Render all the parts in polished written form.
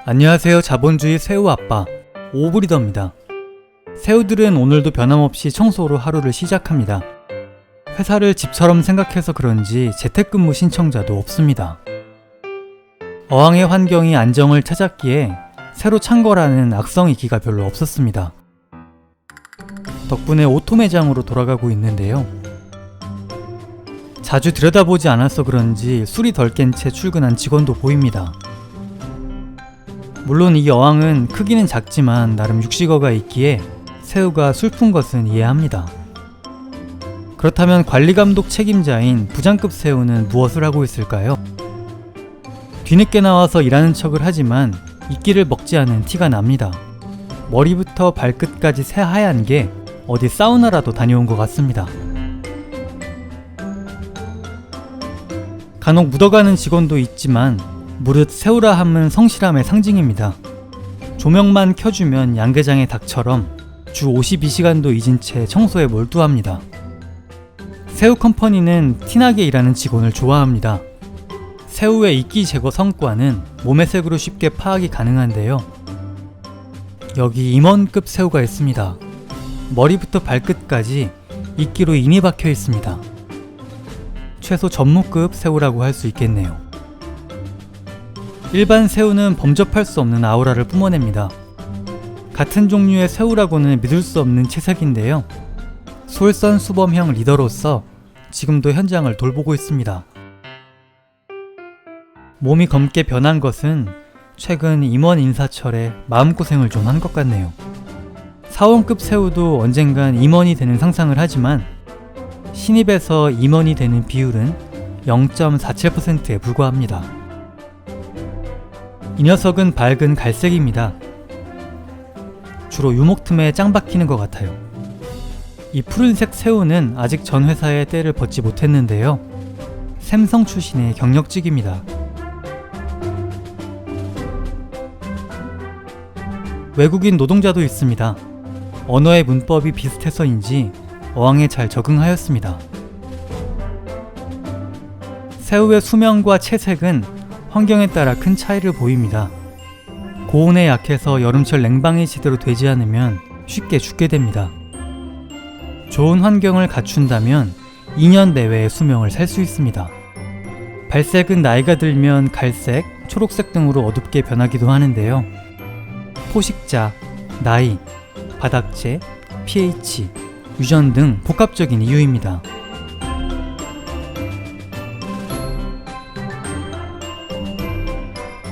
안녕하세요. 자본주의 새우아빠 오브리더입니다. 새우들은 오늘도 변함없이 청소로 하루를 시작합니다. 회사를 집처럼 생각해서 그런지 재택근무 신청자도 없습니다. 어항의 환경이 안정을 찾았기에 새로 창궐하는 악성이기가 별로 없었습니다. 덕분에 오토 매장으로 돌아가고 있는데요. 자주 들여다보지 않아서 그런지 술이 덜 깬 채 출근한 직원도 보입니다. 물론 이 어항은 크기는 작지만 나름 육식어가 있기에 새우가 술픈 것은 이해합니다. 그렇다면 관리감독 책임자인 부장급 새우는 무엇을 하고 있을까요? 뒤늦게 나와서 일하는 척을 하지만 이끼를 먹지 않은 티가 납니다. 머리부터 발끝까지 새하얀 게 어디 사우나라도 다녀온 것 같습니다. 간혹 묻어가는 직원도 있지만 무릇 새우라 함은 성실함의 상징입니다. 조명만 켜주면 양계장의 닭처럼 주 52시간도 잊은 채 청소에 몰두합니다. 새우 컴퍼니는 티나게 일하는 직원을 좋아합니다. 새우의 이끼 제거 성과는 몸의 색으로 쉽게 파악이 가능한데요. 여기 임원급 새우가 있습니다. 머리부터 발끝까지 이끼로 인이 박혀 있습니다. 최소 전무급 새우라고 할 수 있겠네요. 일반 새우는 범접할 수 없는 아우라를 뿜어냅니다. 같은 종류의 새우라고는 믿을 수 없는 채색인데요. 솔선수범형 리더로서 지금도 현장을 돌보고 있습니다. 몸이 검게 변한 것은 최근 임원 인사철에 마음고생을 좀 한 것 같네요. 사원급 새우도 언젠간 임원이 되는 상상을 하지만 신입에서 임원이 되는 비율은 0.47%에 불과합니다. 이 녀석은 밝은 갈색입니다. 주로 유목 틈에 짱 박히는 것 같아요. 이 푸른색 새우는 아직 전 회사의 때를 벗지 못했는데요. 샘성 출신의 경력직입니다. 외국인 노동자도 있습니다. 언어의 문법이 비슷해서인지 어항에 잘 적응하였습니다. 새우의 수명과 채색은 환경에 따라 큰 차이를 보입니다. 고온에 약해서 여름철 냉방이 제대로 되지 않으면 쉽게 죽게 됩니다. 좋은 환경을 갖춘다면 2년 내외의 수명을 살 수 있습니다. 발색은 나이가 들면 갈색, 초록색 등으로 어둡게 변하기도 하는데요. 포식자, 나이, 바닥재, pH, 유전 등 복합적인 이유입니다.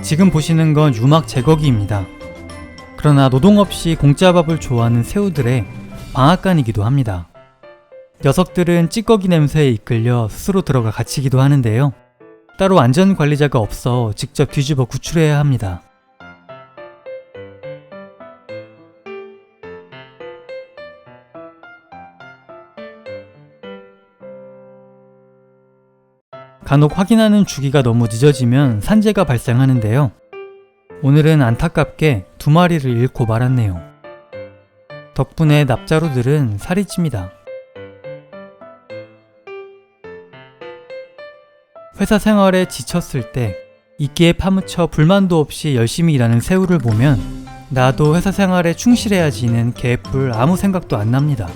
지금 보시는 건 유막 제거기입니다. 그러나 노동 없이 공짜 밥을 좋아하는 새우들의 방앗간이기도 합니다. 녀석들은 찌꺼기 냄새에 이끌려 스스로 들어가 갇히기도 하는데요. 따로 안전관리자가 없어 직접 뒤집어 구출해야 합니다. 간혹 확인하는 주기가 너무 늦어지면 산재가 발생하는데요. 오늘은 안타깝게 2마리를 잃고 말았네요. 덕분에 납자루들은 살이 찝니다. 회사 생활에 지쳤을 때 이끼에 파묻혀 불만도 없이 열심히 일하는 새우를 보면 나도 회사 생활에 충실해야지는 개뿔 아무 생각도 안 납니다.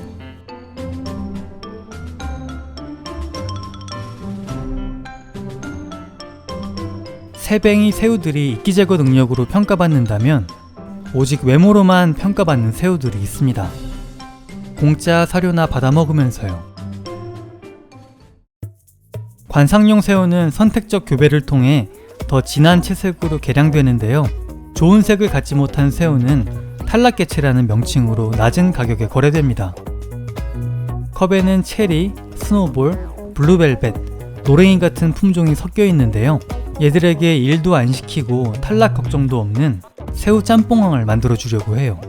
새뱅이 새우들이 이끼 제거 능력으로 평가받는다면 오직 외모로만 평가받는 새우들이 있습니다. 공짜 사료나 받아먹으면서요. 관상용 새우는 선택적 교배를 통해 더 진한 채색으로 개량되는데요. 좋은 색을 갖지 못한 새우는 탈락개체라는 명칭으로 낮은 가격에 거래됩니다. 컵에는 체리, 스노볼, 블루벨벳, 노랭이 같은 품종이 섞여 있는데요. 얘들에게 일도 안 시키고 탈락 걱정도 없는 새우 짬뽕왕을 만들어 주려고 해요.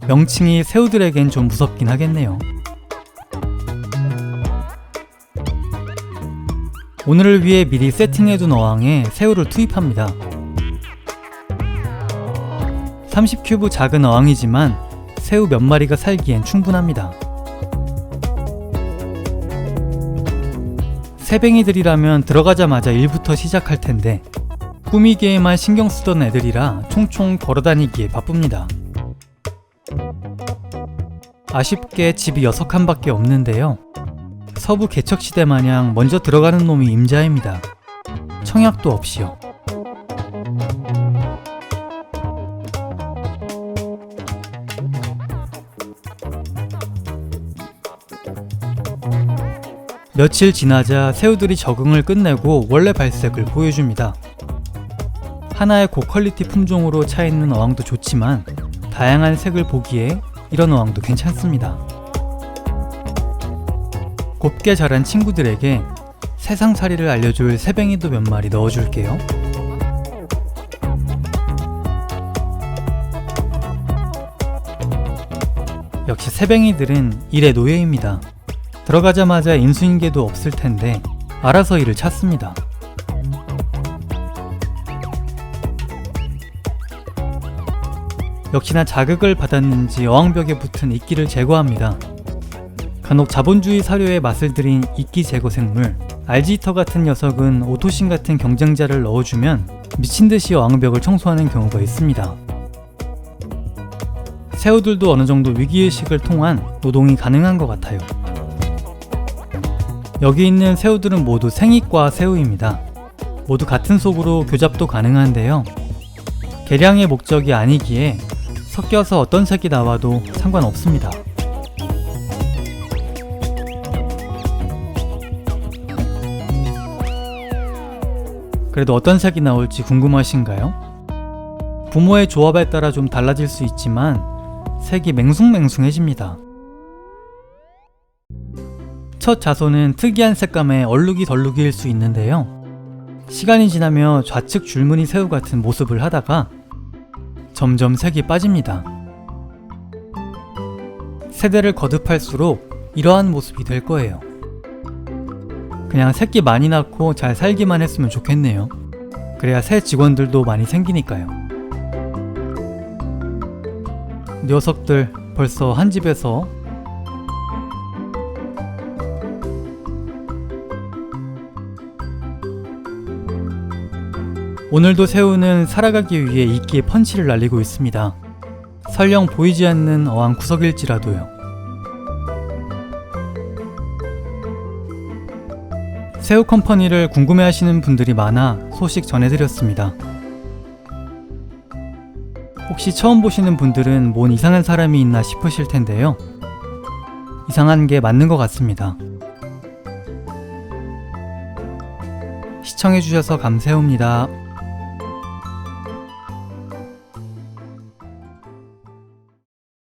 명칭이 새우들에겐 좀 무섭긴 하겠네요. 오늘을 위해 미리 세팅해둔 어항에 새우를 투입합니다. 30큐브 작은 어항이지만 새우 몇 마리가 살기엔 충분합니다. 새뱅이들이라면 들어가자마자 일부터 시작할 텐데 꾸미기에만 신경 쓰던 애들이라 총총 걸어다니기에 바쁩니다. 아쉽게 집이 6칸밖에 없는데요. 서부 개척시대 마냥 먼저 들어가는 놈이 임자입니다. 청약도 없이요. 며칠 지나자 새우들이 적응을 끝내고 원래 발색을 보여줍니다. 하나의 고퀄리티 품종으로 차있는 어항도 좋지만 다양한 색을 보기에 이런 어항도 괜찮습니다. 곱게 자란 친구들에게 세상살이를 알려줄 새뱅이도 몇 마리 넣어줄게요. 역시 새뱅이들은 일의 노예입니다. 들어가자마자 인수인계도 없을 텐데 알아서 일을 찾습니다. 역시나 자극을 받았는지 어항벽에 붙은 이끼를 제거합니다. 간혹 자본주의 사료에 맛을 들인 이끼 제거 생물 알지히터 같은 녀석은 오토신 같은 경쟁자를 넣어주면 미친듯이 어항벽을 청소하는 경우가 있습니다. 새우들도 어느정도 위기의식을 통한 노동이 가능한 것 같아요. 여기 있는 새우들은 모두 생이과 새우입니다. 모두 같은 속으로 교잡도 가능한데요. 개량의 목적이 아니기에 섞여서 어떤 색이 나와도 상관없습니다. 그래도 어떤 색이 나올지 궁금하신가요? 부모의 조합에 따라 좀 달라질 수 있지만 색이 맹숭맹숭해집니다. 첫 자손은 특이한 색감의 얼룩이 덜룩이일 수 있는데요. 시간이 지나며 좌측 줄무늬 새우 같은 모습을 하다가 점점 색이 빠집니다. 세대를 거듭할수록 이러한 모습이 될 거예요. 그냥 새끼 많이 낳고 잘 살기만 했으면 좋겠네요. 그래야 새 직원들도 많이 생기니까요. 녀석들 벌써 한 집에서 오늘도 새우는 살아가기 위해 이끼에 펀치를 날리고 있습니다. 설령 보이지 않는 어항 구석일지라도요. 새우 컴퍼니를 궁금해하시는 분들이 많아 소식 전해드렸습니다. 혹시 처음 보시는 분들은 뭔 이상한 사람이 있나 싶으실 텐데요. 이상한 게 맞는 것 같습니다. 시청해주셔서 감사합니다.